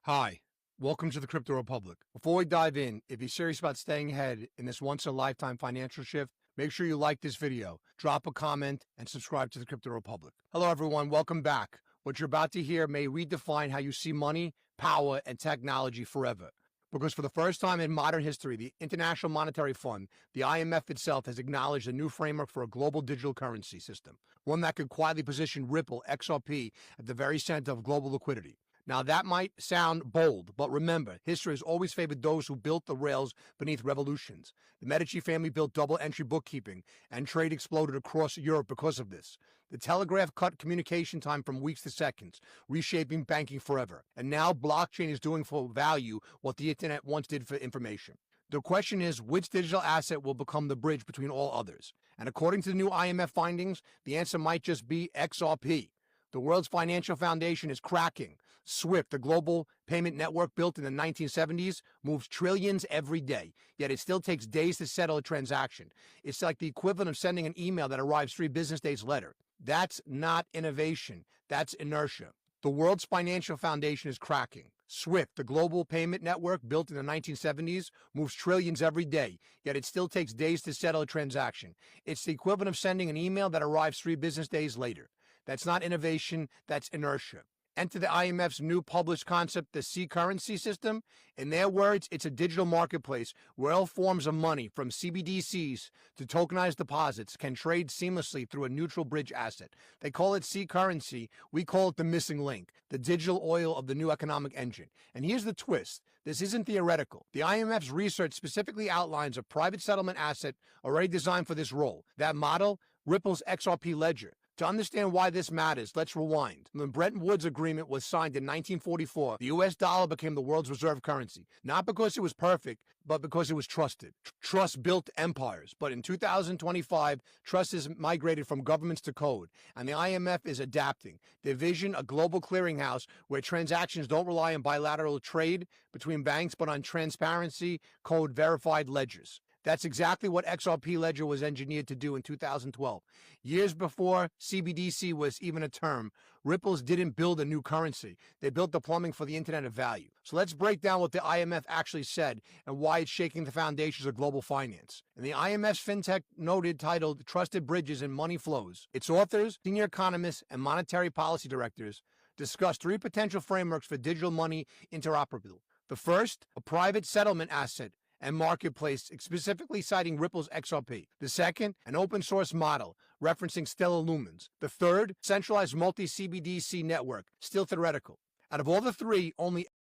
Hi, welcome to the Crypto Republic. Before we dive in, if you're serious about staying ahead in this once-in-a-lifetime financial shift, make sure you like this video, drop a comment, and subscribe to the Crypto Republic. Hello, everyone. Welcome back. What you're about to hear may redefine how you see money, power, and technology forever. Because for the first time in modern history, the International Monetary Fund, the IMF itself, has acknowledged a new framework for a global digital currency system, one that could quietly position Ripple, XRP, at the very center of global liquidity. Now, that might sound bold, but remember, history has always favored those who built the rails beneath revolutions. The Medici family built double-entry bookkeeping, and trade exploded across Europe because of this. The telegraph cut communication time from weeks to seconds, reshaping banking forever. And now blockchain is doing for value what the internet once did for information. The question is, which digital asset will become the bridge between all others? And according to the new IMF findings, the answer might just be XRP. The world's financial foundation is cracking. SWIFT, the global payment network built in the 1970s, moves trillions every day, yet it still takes days to settle a transaction. It's like the equivalent of sending an email that arrives 3 business days later. That's not innovation. That's inertia. The world's financial foundation is cracking. SWIFT, the global payment network built in the 1970s, moves trillions every day, yet it still takes days to settle a transaction. It's the equivalent of sending an email that arrives 3 business days later. That's not innovation, that's inertia. Enter the IMF's new published concept, the C currency system. In their words, it's a digital marketplace where all forms of money, from CBDCs to tokenized deposits, can trade seamlessly through a neutral bridge asset. They call it C currency. We call it the missing link, the digital oil of the new economic engine. And here's the twist. This isn't theoretical. The IMF's research specifically outlines a private settlement asset already designed for this role. That model, Ripple's XRP ledger. To understand why this matters, let's rewind. When the Bretton Woods Agreement was signed in 1944, the US dollar became the world's reserve currency, not because it was perfect, but because it was trusted. Trust built empires, but in 2025, trust has migrated from governments to code, and the IMF is adapting. Their vision, a global clearinghouse where transactions don't rely on bilateral trade between banks, but on transparency, code-verified ledgers. That's exactly what XRP Ledger was engineered to do in 2012. Years before CBDC was even a term, Ripples didn't build a new currency. They built the plumbing for the Internet of Value. So let's break down what the IMF actually said and why it's shaking the foundations of global finance. In the IMF's FinTech noted titled Trusted Bridges and Money Flows, its authors, senior economists, and monetary policy directors discussed 3 potential frameworks for digital money interoperability. The first, a private settlement asset and marketplace, specifically citing Ripple's XRP. The second, an open source model, referencing Stellar Lumens. The third, centralized multi-CBDC network, still theoretical. Out of all the 3, only